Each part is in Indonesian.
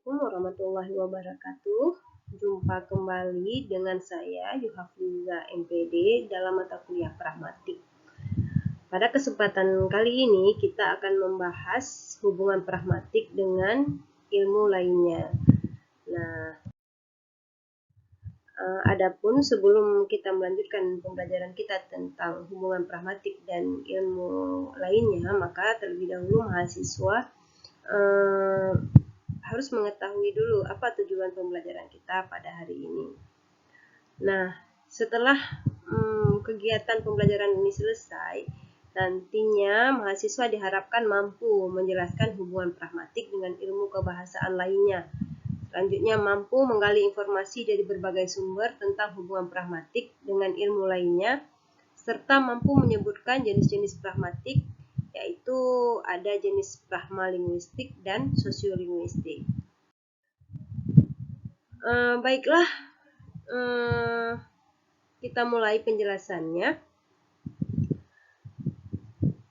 Assalamualaikum warahmatullahi wabarakatuh. Jumpa kembali dengan saya Yuhafliza MPD dalam mata kuliah Pragmatik. Pada kesempatan kali ini kita akan membahas hubungan pragmatik dengan ilmu lainnya. Nah, adapun sebelum kita melanjutkan pembelajaran kita tentang hubungan pragmatik dan ilmu lainnya, maka terlebih dahulu mahasiswa harus mengetahui dulu apa tujuan pembelajaran kita pada hari ini. Nah, setelah kegiatan pembelajaran ini selesai, nantinya mahasiswa diharapkan mampu menjelaskan hubungan pragmatik dengan ilmu kebahasaan lainnya. Selanjutnya, mampu menggali informasi dari berbagai sumber tentang hubungan pragmatik dengan ilmu lainnya, serta mampu menyebutkan jenis-jenis pragmatik, yaitu ada jenis pragmalinguistik dan sosiolinguistik. Baiklah, kita mulai penjelasannya.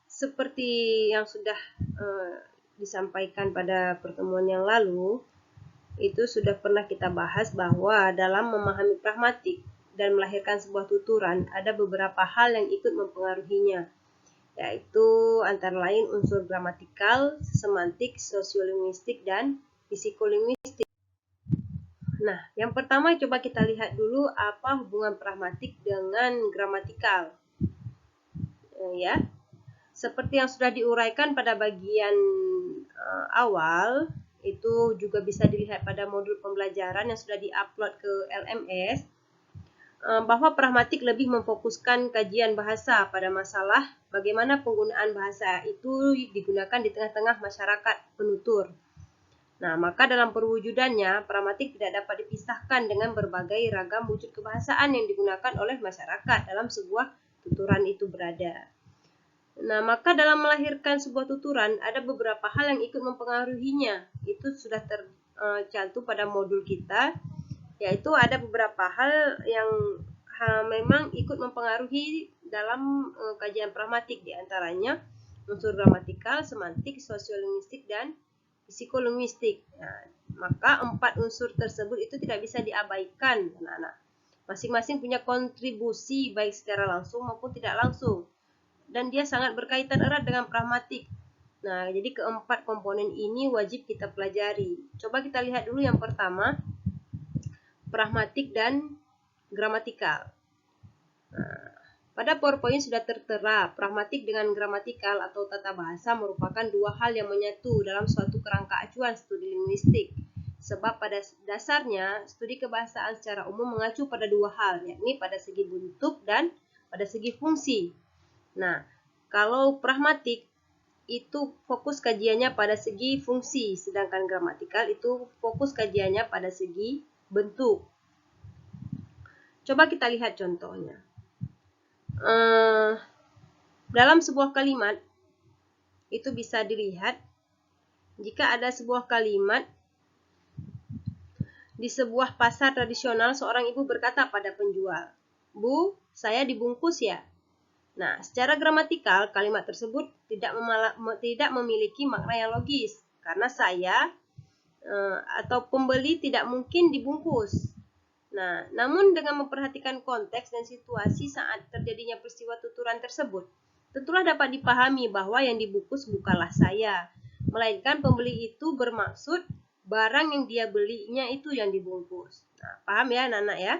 Seperti yang sudah disampaikan pada pertemuan yang lalu, itu sudah pernah kita bahas bahwa dalam memahami pragmatik dan melahirkan sebuah tuturan, ada beberapa hal yang ikut mempengaruhinya, yaitu antara lain unsur gramatikal, semantik, sosiolinguistik, dan psikolinguistik. Nah, yang pertama coba kita lihat dulu apa hubungan pragmatik dengan gramatikal. Ya, seperti yang sudah diuraikan pada bagian awal, itu juga bisa dilihat pada modul pembelajaran yang sudah diupload ke LMS, bahwa pragmatik lebih memfokuskan kajian bahasa pada masalah bagaimana penggunaan bahasa itu digunakan di tengah-tengah masyarakat penutur. Nah, maka dalam perwujudannya, pragmatik tidak dapat dipisahkan dengan berbagai ragam wujud kebahasaan yang digunakan oleh masyarakat dalam sebuah tuturan itu berada. Nah, maka dalam melahirkan sebuah tuturan, ada beberapa hal yang ikut mempengaruhinya. Itu sudah tercantum pada modul kita, yaitu ada beberapa hal yang memang ikut mempengaruhi dalam kajian pragmatik, diantaranya unsur gramatikal, semantik, sosiolinguistik, dan psikolinguistik. Nah, maka 4 unsur tersebut itu tidak bisa diabaikan, anak-anak. Masing-masing punya kontribusi baik secara langsung maupun tidak langsung, dan dia sangat berkaitan erat dengan pragmatik. Nah, jadi keempat komponen ini wajib kita pelajari. Coba kita lihat dulu yang pertama, pragmatik dan gramatikal. Nah, pada PowerPoint sudah tertera, pragmatik dengan gramatikal atau tata bahasa merupakan dua hal yang menyatu dalam suatu kerangka acuan studi linguistik. Sebab pada dasarnya, studi kebahasaan secara umum mengacu pada dua hal, yakni pada segi bentuk dan pada segi fungsi. Nah, kalau pragmatik itu fokus kajiannya pada segi fungsi, sedangkan gramatikal itu fokus kajiannya pada segi bentuk. Coba kita lihat contohnya. Dalam sebuah kalimat, itu bisa dilihat jika ada sebuah kalimat di sebuah pasar tradisional, seorang ibu berkata pada penjual, "Bu, saya dibungkus ya?" Nah, secara gramatikal, kalimat tersebut tidak memiliki makna yang logis, karena saya atau pembeli tidak mungkin dibungkus. Nah, namun dengan memperhatikan konteks dan situasi saat terjadinya peristiwa tuturan tersebut, tentulah dapat dipahami bahwa yang dibungkus bukanlah saya, melainkan pembeli itu bermaksud barang yang dia belinya itu yang dibungkus. Nah, paham ya anak-anak ya?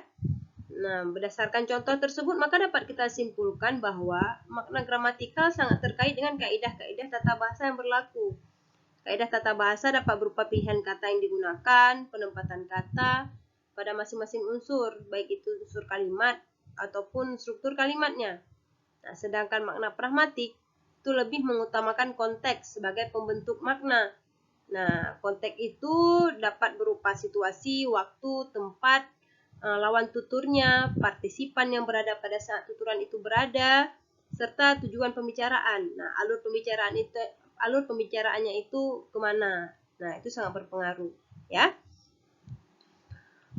Nah, berdasarkan contoh tersebut, maka dapat kita simpulkan bahwa makna gramatikal sangat terkait dengan kaidah-kaidah tata bahasa yang berlaku. Kaidah tata bahasa dapat berupa pilihan kata yang digunakan, penempatan kata pada masing-masing unsur, baik itu unsur kalimat ataupun struktur kalimatnya. Nah, sedangkan makna pragmatik itu lebih mengutamakan konteks sebagai pembentuk makna. Nah, konteks itu dapat berupa situasi, waktu, tempat, lawan tuturnya, partisipan yang berada pada saat tuturan itu berada, serta tujuan pembicaraan. Nah, alur pembicaraannya itu kemana? Nah, itu sangat berpengaruh, ya.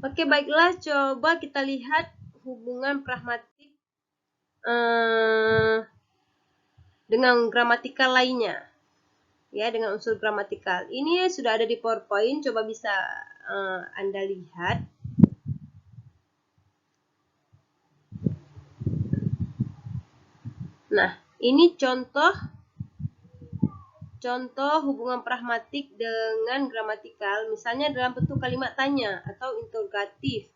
Oke, baiklah, coba kita lihat hubungan pragmatik dengan gramatikal lainnya. ya, dengan unsur gramatikal. Ini sudah ada di PowerPoint, coba bisa Anda lihat. Nah, ini contoh hubungan pragmatik dengan gramatikal, misalnya dalam bentuk kalimat tanya atau interrogatif.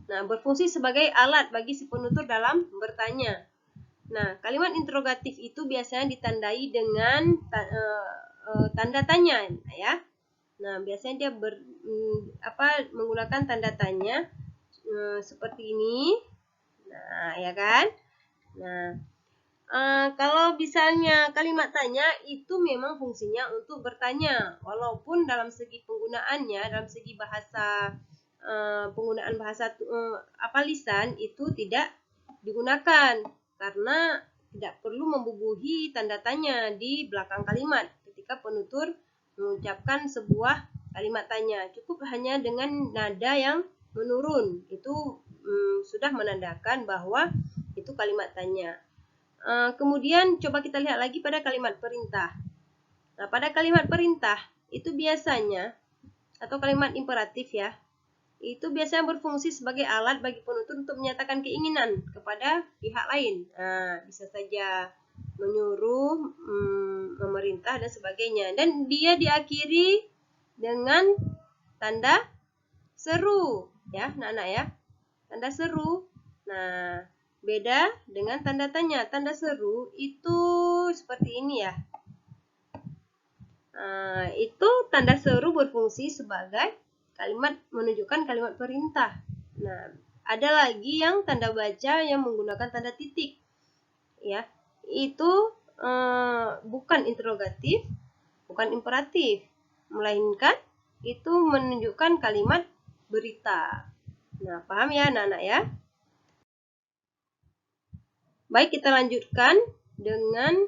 Nah, berfungsi sebagai alat bagi si penutur dalam bertanya. Nah, kalimat interrogatif itu biasanya ditandai dengan tanda tanya, ya. Nah, biasanya dia menggunakan tanda tanya seperti ini. Nah, ya kan? Nah, kalau misalnya kalimat tanya itu memang fungsinya untuk bertanya, walaupun dalam segi penggunaannya, dalam segi bahasa penggunaan bahasa lisan itu tidak digunakan karena tidak perlu membubuhi tanda tanya di belakang kalimat ketika penutur mengucapkan sebuah kalimat tanya. Cukup hanya dengan nada yang menurun, itu sudah menandakan bahwa itu kalimat tanya. Kemudian coba kita lihat lagi pada kalimat perintah. Nah, pada kalimat perintah itu biasanya, atau kalimat imperatif ya, itu biasanya berfungsi sebagai alat bagi penutur untuk menyatakan keinginan kepada pihak lain. Nah, bisa saja menyuruh, memerintah dan sebagainya. Dan dia diakhiri dengan tanda seru, ya, anak-anak ya. Tanda seru. Nah, beda dengan tanda tanya. Tanda seru itu seperti ini ya. Itu tanda seru berfungsi sebagai kalimat menunjukkan kalimat perintah. Nah, ada lagi yang tanda baca yang menggunakan tanda titik. Ya, itu bukan interrogatif, bukan imperatif, melainkan itu menunjukkan kalimat berita. Nah, paham ya anak-anak ya? Baik, kita lanjutkan dengan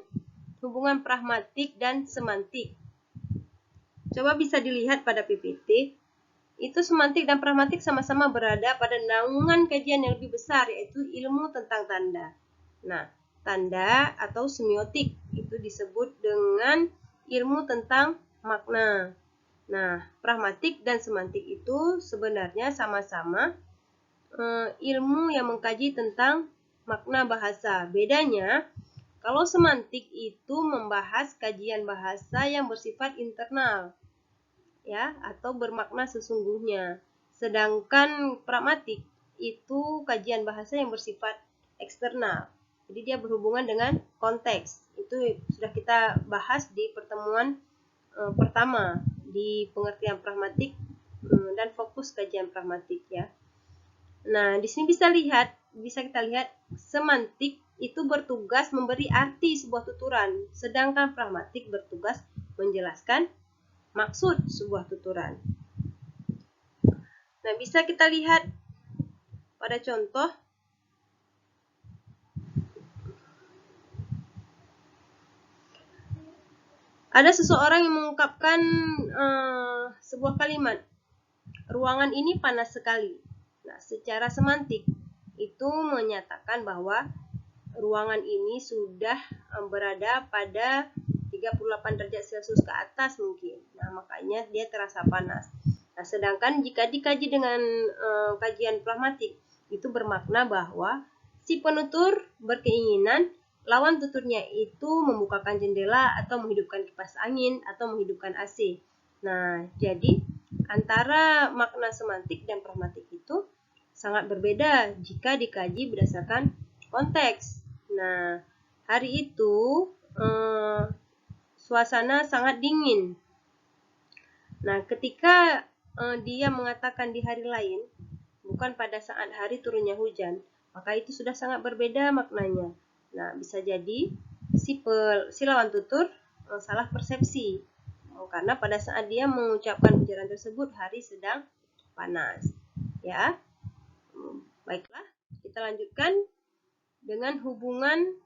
hubungan pragmatik dan semantik. Coba bisa dilihat pada PPT. Itu semantik dan pragmatik sama-sama berada pada naungan kajian yang lebih besar, yaitu ilmu tentang tanda. Nah, tanda atau semiotik itu disebut dengan ilmu tentang makna. Nah, pragmatik dan semantik itu sebenarnya sama-sama ilmu yang mengkaji tentang makna bahasa. Bedanya, kalau semantik itu membahas kajian bahasa yang bersifat internal, ya, atau bermakna sesungguhnya. Sedangkan pragmatik itu kajian bahasa yang bersifat eksternal. Jadi dia berhubungan dengan konteks. Itu sudah kita bahas di pertemuan pertama di pengertian pragmatik dan fokus kajian pragmatik ya. Nah, di sini bisa kita lihat semantik itu bertugas memberi arti sebuah tuturan, sedangkan pragmatik bertugas menjelaskan maksud sebuah tuturan. Nah, bisa kita lihat pada contoh. Ada seseorang yang mengungkapkan sebuah kalimat, ruangan ini panas sekali. Nah, secara semantik itu menyatakan bahwa ruangan ini sudah berada pada 38 derajat Celcius ke atas mungkin. Nah, makanya dia terasa panas. Nah, sedangkan jika dikaji dengan kajian pragmatik, itu bermakna bahwa si penutur berkeinginan lawan tuturnya itu membukakan jendela atau menghidupkan kipas angin atau menghidupkan AC. Nah, jadi antara makna semantik dan pragmatik itu sangat berbeda jika dikaji berdasarkan konteks. Nah, hari itu suasana sangat dingin. Nah, ketika dia mengatakan di hari lain, bukan pada saat hari turunnya hujan, maka itu sudah sangat berbeda maknanya. Nah, bisa jadi si lawan tutur salah persepsi karena pada saat dia mengucapkan ujaran tersebut hari sedang panas. Ya, baiklah, kita lanjutkan dengan hubungan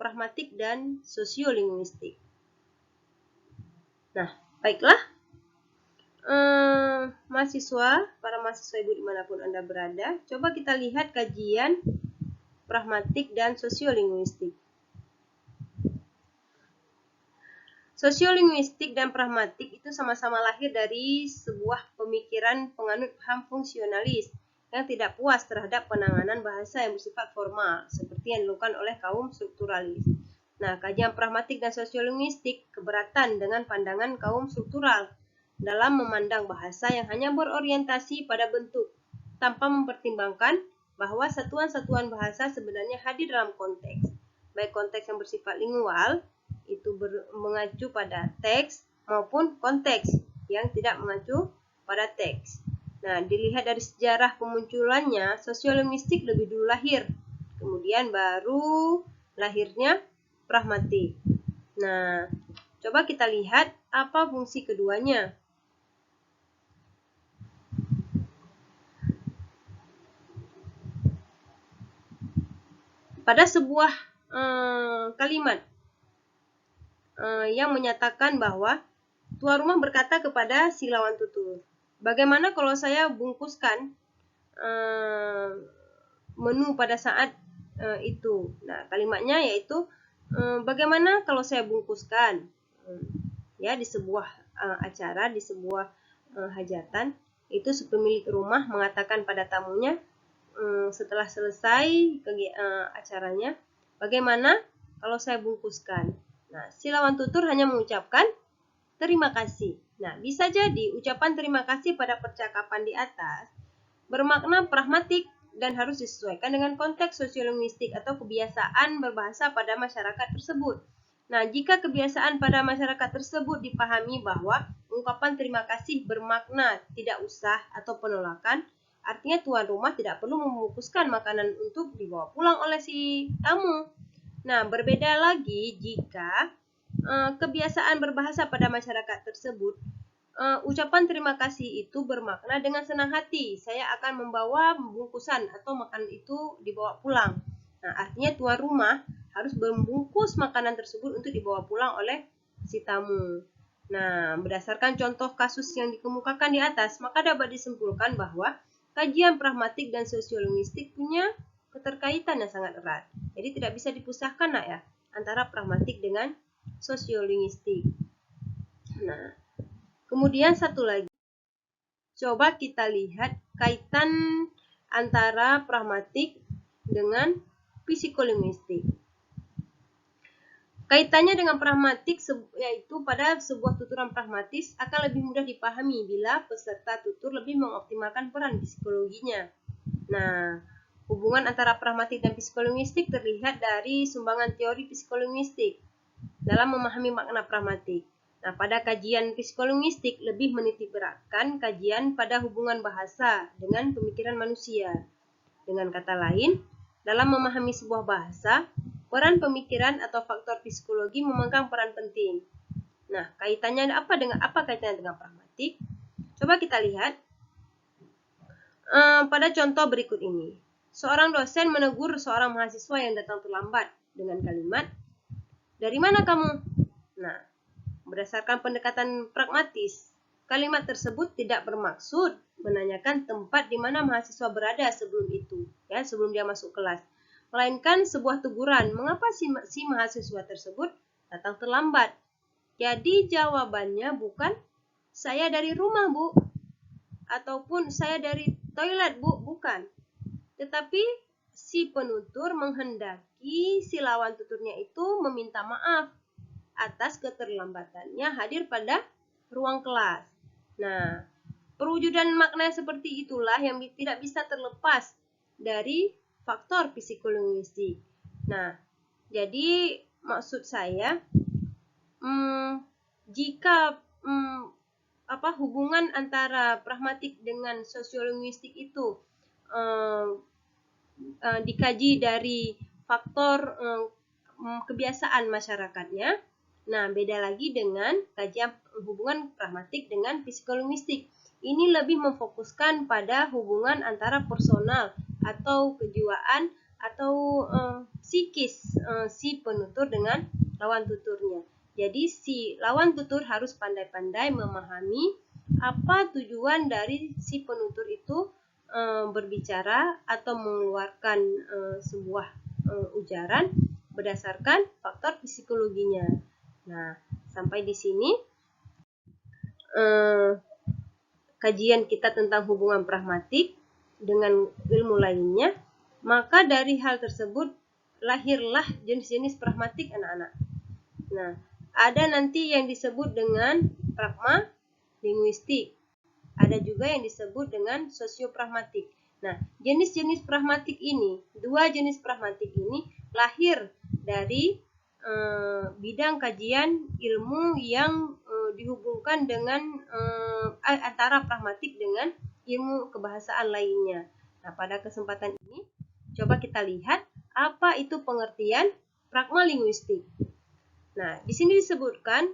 pragmatik dan sosiolinguistik. Nah, baiklah, para mahasiswa ibu dimanapun Anda berada, coba kita lihat kajian pragmatik dan sosiolinguistik. Sosiolinguistik dan pragmatik itu sama-sama lahir dari sebuah pemikiran penganut paham fungsionalis yang tidak puas terhadap penanganan bahasa yang bersifat formal, seperti yang dilakukan oleh kaum strukturalis. Nah, kajian pragmatik dan sosiolinguistik keberatan dengan pandangan kaum struktural dalam memandang bahasa yang hanya berorientasi pada bentuk, tanpa mempertimbangkan bahwa satuan-satuan bahasa sebenarnya hadir dalam konteks, baik konteks yang bersifat lingual, itu mengacu pada teks, maupun konteks yang tidak mengacu pada teks. Nah, dilihat dari sejarah kemunculannya, sosiolinguistik lebih dulu lahir, kemudian baru lahirnya pragmatik. Nah, coba kita lihat apa fungsi keduanya. Pada sebuah kalimat yang menyatakan bahwa tuan rumah berkata kepada si lawan tutur, bagaimana kalau saya bungkuskan menu pada saat itu. Nah, kalimatnya yaitu bagaimana kalau saya bungkuskan, ya, di sebuah acara, di sebuah hajatan, itu si pemilik rumah mengatakan pada tamunya setelah selesai acaranya, bagaimana kalau saya bungkuskan. Nah, si lawan tutur hanya mengucapkan terima kasih. Nah, bisa jadi ucapan terima kasih pada percakapan di atas bermakna pragmatik dan harus disesuaikan dengan konteks sosiolinguistik atau kebiasaan berbahasa pada masyarakat tersebut. Nah, jika kebiasaan pada masyarakat tersebut dipahami bahwa ungkapan terima kasih bermakna tidak usah atau penolakan, artinya tuan rumah tidak perlu membungkuskan makanan untuk dibawa pulang oleh si tamu. Nah, berbeda lagi jika kebiasaan berbahasa pada masyarakat tersebut, ucapan terima kasih itu bermakna dengan senang hati, saya akan membawa bungkusan atau makanan itu dibawa pulang. Nah, artinya tuan rumah harus membungkus makanan tersebut untuk dibawa pulang oleh si tamu. Nah, berdasarkan contoh kasus yang dikemukakan di atas, maka dapat disimpulkan bahwa kajian pragmatik dan sosiolinguistik punya keterkaitan yang sangat erat. Jadi tidak bisa dipisahkan, nak, ya, antara pragmatik dengan sosiolinguistik. Nah, kemudian satu lagi, coba kita lihat kaitan antara pragmatik dengan psikolinguistik. Kaitannya dengan pragmatik yaitu pada sebuah tuturan pragmatis akan lebih mudah dipahami bila peserta tutur lebih mengoptimalkan peran psikologinya. Nah, hubungan antara pragmatik dan psikolinguistik terlihat dari sumbangan teori psikolinguistik dalam memahami makna pragmatik. Nah, pada kajian psikolinguistik lebih menitikberatkan kajian pada hubungan bahasa dengan pemikiran manusia. Dengan kata lain, dalam memahami sebuah bahasa, peran pemikiran atau faktor psikologi memegang peran penting. Nah, kaitannya apa kaitannya dengan pragmatik? Coba kita lihat pada contoh berikut ini. Seorang dosen menegur seorang mahasiswa yang datang terlambat dengan kalimat, "Dari mana kamu?" Nah, berdasarkan pendekatan pragmatis, kalimat tersebut tidak bermaksud menanyakan tempat di mana mahasiswa berada sebelum itu, ya, sebelum dia masuk kelas. Melainkan sebuah teguran, mengapa si mahasiswa tersebut datang terlambat. Jadi jawabannya bukan saya dari rumah, Bu, ataupun saya dari toilet, Bu, bukan. Tetapi si penutur menghendaki si lawan tuturnya itu meminta maaf atas keterlambatannya hadir pada ruang kelas. Nah, perwujudan makna seperti itulah yang tidak bisa terlepas dari faktor psikolinguistik. Nah, jadi maksud saya, jika hubungan antara pragmatik dengan sosiolinguistik itu dikaji dari faktor kebiasaan masyarakatnya, nah beda lagi dengan kajian hubungan pragmatik dengan psikolinguistik. Ini lebih memfokuskan pada hubungan antara personal atau kejiwaan atau psikis si penutur dengan lawan tuturnya. Jadi si lawan tutur harus pandai-pandai memahami apa tujuan dari si penutur itu berbicara atau mengeluarkan sebuah ujaran berdasarkan faktor psikologinya. Nah, sampai di sini kajian kita tentang hubungan pragmatik dengan ilmu lainnya. Maka dari hal tersebut lahirlah jenis-jenis pragmatik, anak-anak. Nah, ada nanti yang disebut dengan pragma linguistik. Ada juga yang disebut dengan sosiopragmatik. Nah, jenis-jenis pragmatik ini, dua jenis pragmatik ini lahir dari bidang kajian ilmu yang dihubungkan dengan antara pragmatik dengan ilmu kebahasaan lainnya. Nah, pada kesempatan ini coba kita lihat apa itu pengertian pragma linguistik. Nah, di sini disebutkan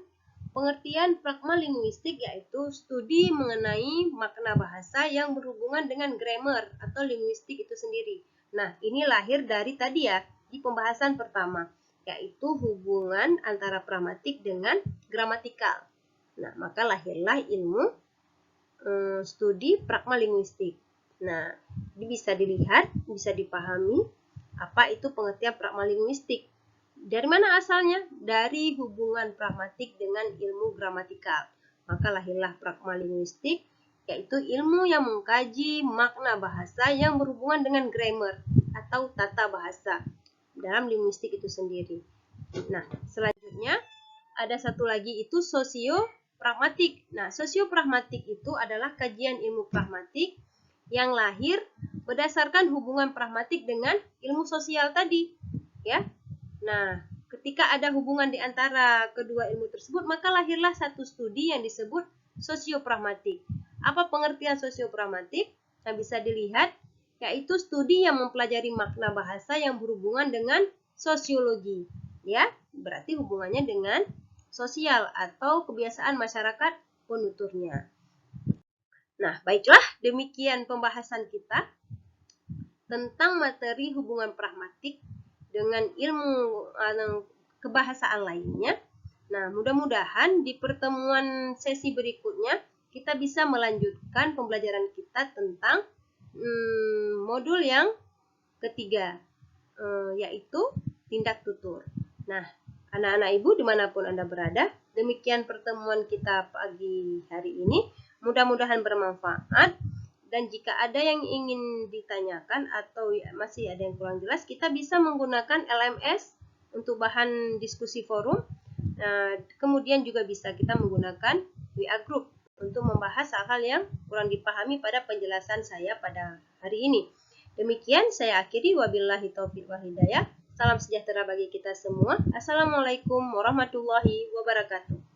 pengertian pragma linguistik yaitu studi mengenai makna bahasa yang berhubungan dengan grammar atau linguistik itu sendiri. Nah, ini lahir dari tadi ya, di pembahasan pertama, yaitu hubungan antara pragmatik dengan gramatikal. Nah, maka lahirlah ilmu studi pragma linguistik. Nah, ini bisa dilihat, bisa dipahami apa itu pengertian pragma linguistik. Dari mana asalnya? Dari hubungan pragmatik dengan ilmu gramatikal. Maka lahirlah pragma linguistik, yaitu ilmu yang mengkaji makna bahasa yang berhubungan dengan grammar atau tata bahasa dalam linguistik itu sendiri. Nah, selanjutnya ada satu lagi itu sosiopragmatik. Nah, sosiopragmatik itu adalah kajian ilmu pragmatik yang lahir berdasarkan hubungan pragmatik dengan ilmu sosial tadi, ya. Nah, ketika ada hubungan di antara kedua ilmu tersebut, maka lahirlah satu studi yang disebut sosiopragmatik. Apa pengertian sosiopragmatik? Yang bisa dilihat, yaitu studi yang mempelajari makna bahasa yang berhubungan dengan sosiologi. Ya, berarti hubungannya dengan sosial atau kebiasaan masyarakat penuturnya. Nah, baiklah, demikian pembahasan kita tentang materi hubungan pragmatik dengan ilmu kebahasaan lainnya. Nah, mudah-mudahan di pertemuan sesi berikutnya kita bisa melanjutkan pembelajaran kita tentang modul yang ketiga, yaitu tindak tutur. Nah, anak-anak ibu dimanapun Anda berada, demikian pertemuan kita pagi hari ini. Mudah-mudahan bermanfaat. Dan jika ada yang ingin ditanyakan atau masih ada yang kurang jelas, kita bisa menggunakan LMS untuk bahan diskusi forum. Kemudian juga bisa kita menggunakan WA Group untuk membahas hal-hal yang kurang dipahami pada penjelasan saya pada hari ini. Demikian saya akhiri, wabillahi taufiq wal hidayah. Salam sejahtera bagi kita semua. Assalamualaikum warahmatullahi wabarakatuh.